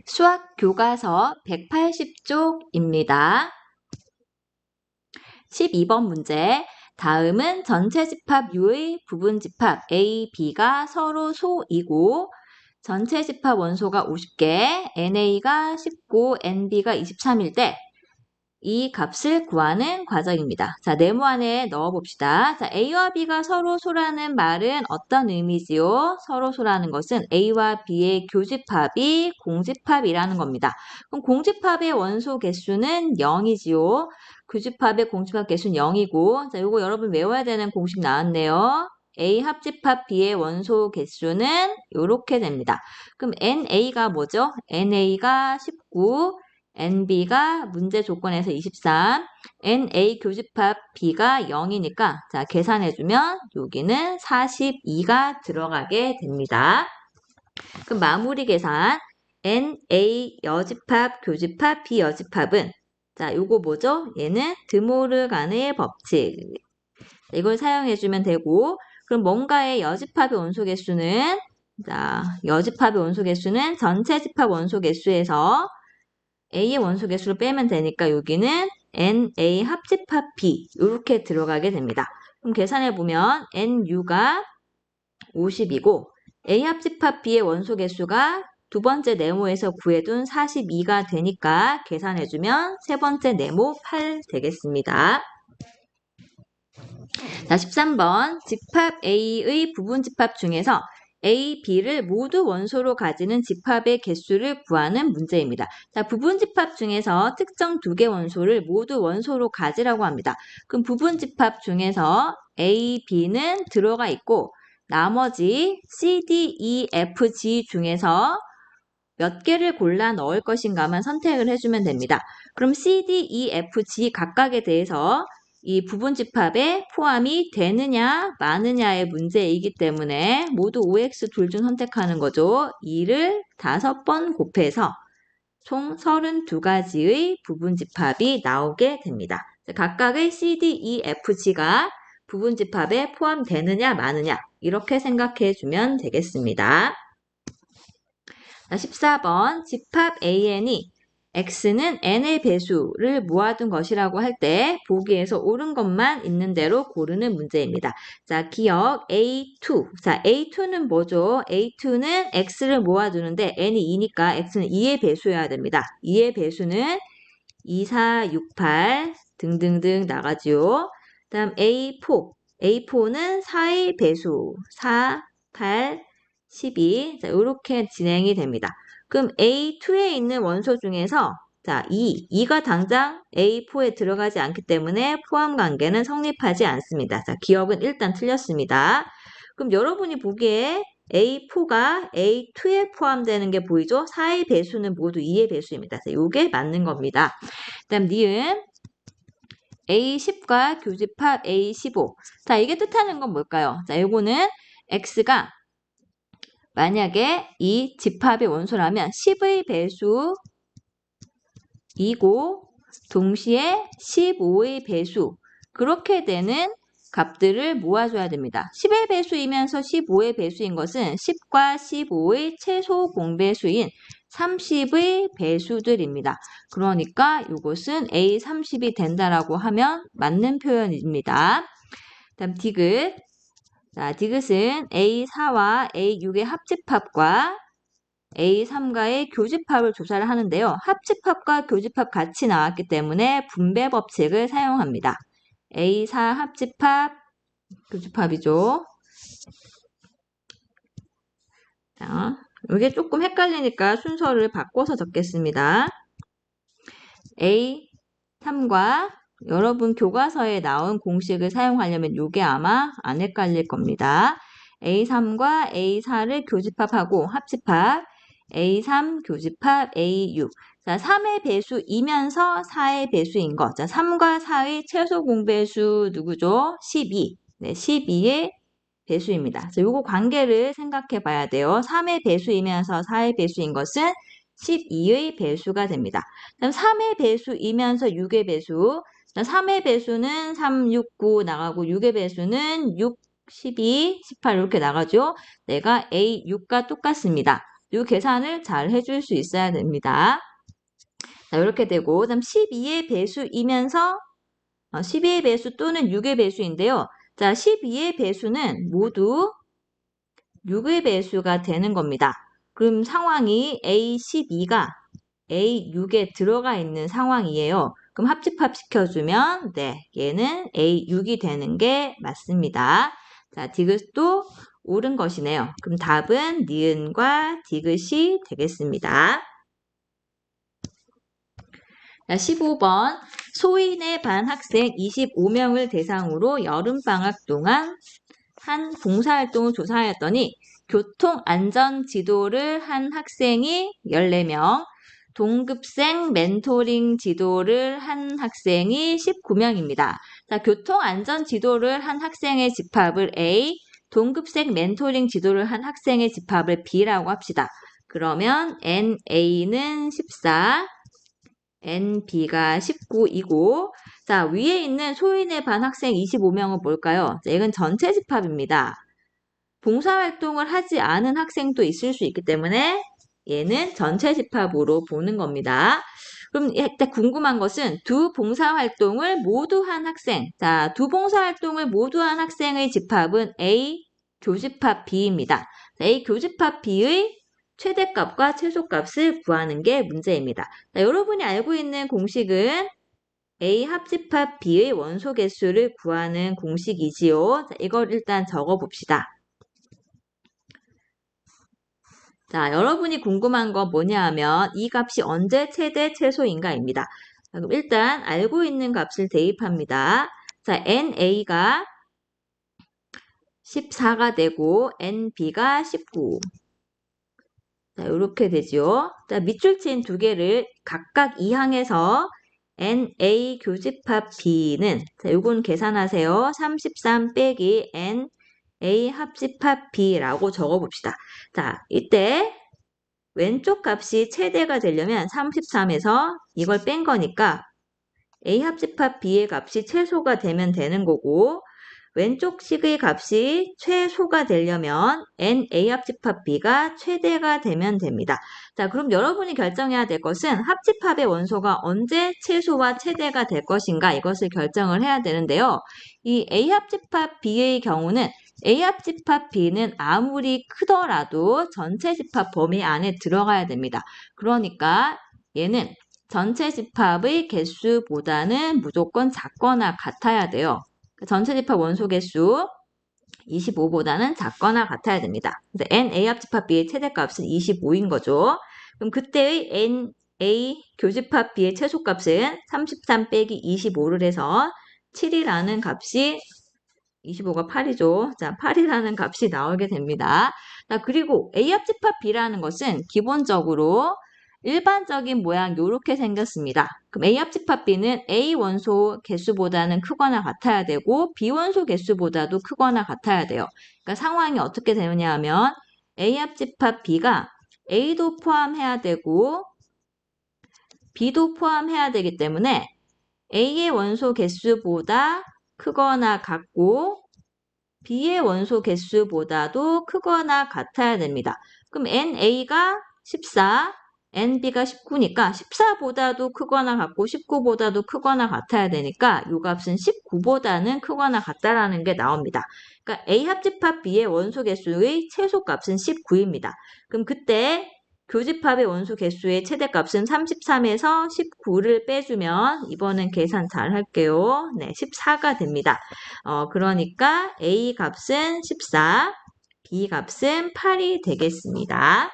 수학 교과서 180쪽입니다. 12번 문제. 다음은 전체 집합 U의 부분 집합 A, B가 서로 소이고 전체 집합 원소가 50개, NA가 19, NB가 23일 때 이 값을 구하는 과정입니다. 자, 네모 안에 넣어봅시다. 자, A와 B가 서로 소라는 말은 어떤 의미지요? 서로 소라는 것은 A와 B의 교집합이 공집합이라는 겁니다. 그럼 공집합의 원소 개수는 0이지요. 교집합의 공집합 개수는 0이고, 자, 요거 여러분 외워야 되는 공식 나왔네요. A 합집합 B의 원소 개수는 요렇게 됩니다. 그럼 NA가 뭐죠? NA가 19, NB가 문제 조건에서 23, NA 교집합 B가 0이니까 자 계산해주면 여기는 42가 들어가게 됩니다. 그럼 마무리 계산 NA 여집합 교집합 B 여집합은 자 요거 뭐죠? 얘는 드모르간의 법칙 이걸 사용해주면 되고 그럼 뭔가의 여집합의 원소 개수는 자 여집합의 원소 개수는 전체 집합 원소 개수에서 A의 원소 개수를 빼면 되니까 여기는 NA 합집합 B 이렇게 들어가게 됩니다. 그럼 계산해보면 NU가 50이고 A 합집합 B의 원소 개수가 두 번째 네모에서 구해둔 42가 되니까 계산해주면 세 번째 네모 8 되겠습니다. 자, 13번 집합 A의 부분 집합 중에서 A, B를 모두 원소로 가지는 집합의 개수를 구하는 문제입니다. 자, 부분 집합 중에서 특정 두 개 원소를 모두 원소로 가지라고 합니다. 그럼 부분 집합 중에서 A, B는 들어가 있고 나머지 C, D, E, F, G 중에서 몇 개를 골라 넣을 것인가만 선택을 해주면 됩니다. 그럼 C, D, E, F, G 각각에 대해서 이 부분 집합에 포함이 되느냐 마느냐의 문제이기 때문에 모두 OX 둘 중 선택하는 거죠. 2를 5번 곱해서 총 32가지의 부분 집합이 나오게 됩니다. 각각의 C, D, E, F, G가 부분 집합에 포함되느냐 마느냐 이렇게 생각해 주면 되겠습니다. 14번 집합 AN이 X는 N의 배수를 모아둔 것이라고 할 때 보기에서 옳은 것만 있는 대로 고르는 문제입니다. 자, 기억 A2. 자, A2는 뭐죠? A2는 X를 모아두는데 N이 2니까 X는 2의 배수여야 됩니다. 2의 배수는 2, 4, 6, 8 등등등 나가지요. 다음 A4. A4는 4의 배수. 4, 8, 12. 자, 이렇게 진행이 됩니다. 그럼 A2에 있는 원소 중에서 자, 2가 당장 A4에 들어가지 않기 때문에 포함 관계는 성립하지 않습니다. 자, 기억은 일단 틀렸습니다. 그럼 여러분이 보기에 A4가 A2에 포함되는 게 보이죠? 4의 배수는 모두 2의 배수입니다. 자, 이게 맞는 겁니다. 다음 니은 A10과 교집합 A15. 자, 이게 뜻하는 건 뭘까요? 자, 요거는 X가 만약에 이 집합의 원소라면 10의 배수이고 동시에 15의 배수 그렇게 되는 값들을 모아줘야 됩니다. 10의 배수이면서 15의 배수인 것은 10과 15의 최소 공배수인 30의 배수들입니다. 그러니까 이것은 A30이 된다라고 하면 맞는 표현입니다. 다음 디귿. 자, 디귿은 A4와 A6의 합집합과 A3과의 교집합을 조사를 하는데요. 합집합과 교집합 같이 나왔기 때문에 분배 법칙을 사용합니다. A4 합집합, 교집합이죠. 자, 이게 조금 헷갈리니까 순서를 바꿔서 적겠습니다. A3과 여러분 교과서에 나온 공식을 사용하려면 이게 아마 안 헷갈릴 겁니다. A3과 A4를 교집합하고 합집합 A3 교집합 A6 자, 3의 배수이면서 4의 배수인 것. 자, 3과 4의 최소 공배수 누구죠? 12. 네, 12의 배수입니다. 자, 요거 관계를 생각해 봐야 돼요. 3의 배수이면서 4의 배수인 것은 12의 배수가 됩니다. 그럼 3의 배수이면서 6의 배수. 자, 3의 배수는 3, 6, 9 나가고 6의 배수는 6, 12, 18 이렇게 나가죠. 내가 A6과 똑같습니다. 이 계산을 잘 해줄 수 있어야 됩니다. 자, 이렇게 되고, 그다음 12의 배수이면서 12의 배수 또는 6의 배수인데요. 자, 12의 배수는 모두 6의 배수가 되는 겁니다. 그럼 상황이 A12가 A6에 들어가 있는 상황이에요. 그럼 합집합 시켜주면 네, 얘는 A6이 되는 게 맞습니다. 자, 디귿도 옳은 것이네요. 그럼 답은 니은과 디귿이 되겠습니다. 자, 15번 소인의 반 학생 25명을 대상으로 여름방학 동안 한 봉사활동을 조사하였더니 교통안전지도를 한 학생이 14명, 동급생 멘토링 지도를 한 학생이 19명입니다. 자, 교통안전지도를 한 학생의 집합을 A, 동급생 멘토링 지도를 한 학생의 집합을 B라고 합시다. 그러면 NA는 14, NB가 19이고 자, 위에 있는 소인의 반 학생 25명은 뭘까요? 자, 이건 전체 집합입니다. 봉사활동을 하지 않은 학생도 있을 수 있기 때문에 얘는 전체 집합으로 보는 겁니다. 그럼 일단 궁금한 것은 두 봉사활동을 모두 한 학생. 자, 두 봉사활동을 모두 한 학생의 집합은 A 교집합 B입니다. A 교집합 B의 최대값과 최소값을 구하는 게 문제입니다. 자, 여러분이 알고 있는 공식은 A 합집합 B의 원소 개수를 구하는 공식이지요. 자, 이걸 일단 적어 봅시다. 자, 여러분이 궁금한 건 뭐냐 하면 이 값이 언제 최대 최소인가입니다. 자, 그럼 일단 알고 있는 값을 대입합니다. 자, NA가 14가 되고 NB가 19. 자, 이렇게 되죠. 자, 밑줄 친 두 개를 각각 이항해서 NA 교집합 B는 자, 요건 계산하세요. 33 빼기 NA 합집합 B라고 적어봅시다. 자, 이때 왼쪽 값이 최대가 되려면 33에서 이걸 뺀 거니까 A 합집합 B의 값이 최소가 되면 되는 거고 왼쪽 식의 값이 최소가 되려면 NA 합집합 B가 최대가 되면 됩니다. 자, 그럼 여러분이 결정해야 될 것은 합집합의 원소가 언제 최소와 최대가 될 것인가 이것을 결정을 해야 되는데요. 이 A 합집합 B의 경우는 A 합집합 B는 아무리 크더라도 전체 집합 범위 안에 들어가야 됩니다. 그러니까 얘는 전체 집합의 개수보다는 무조건 작거나 같아야 돼요. 전체 집합 원소 개수 25보다는 작거나 같아야 됩니다. 그래서 NA 합집합 B의 최대값은 25인 거죠. 그럼 그때의 NA 교집합 B의 최소값은 33 빼기 25를 해서 7이라는 값이 25가 8이죠. 자, 8이라는 값이 나오게 됩니다. 자, 그리고 A 합집합 B라는 것은 기본적으로 일반적인 모양 이렇게 생겼습니다. 그럼 A 합집합 B는 A 원소 개수보다는 크거나 같아야 되고 B 원소 개수보다도 크거나 같아야 돼요. 그러니까 상황이 어떻게 되느냐 하면 A 합집합 B가 A도 포함해야 되고 B도 포함해야 되기 때문에 A의 원소 개수보다 크거나 같고 B의 원소 개수보다도 크거나 같아야 됩니다. 그럼 NA가 14, NB가 19니까 14보다도 크거나 같고 19보다도 크거나 같아야 되니까 이 값은 19보다는 크거나 같다라는 게 나옵니다. 그러니까 A 합집합 B의 원소 개수의 최소값은 19입니다. 그럼 그때 교집합의 원소 개수의 최대값은 33에서 19를 빼주면 이번엔 계산 잘 할게요. 네, 14가 됩니다. 그러니까 A 값은 14, B 값은 8이 되겠습니다.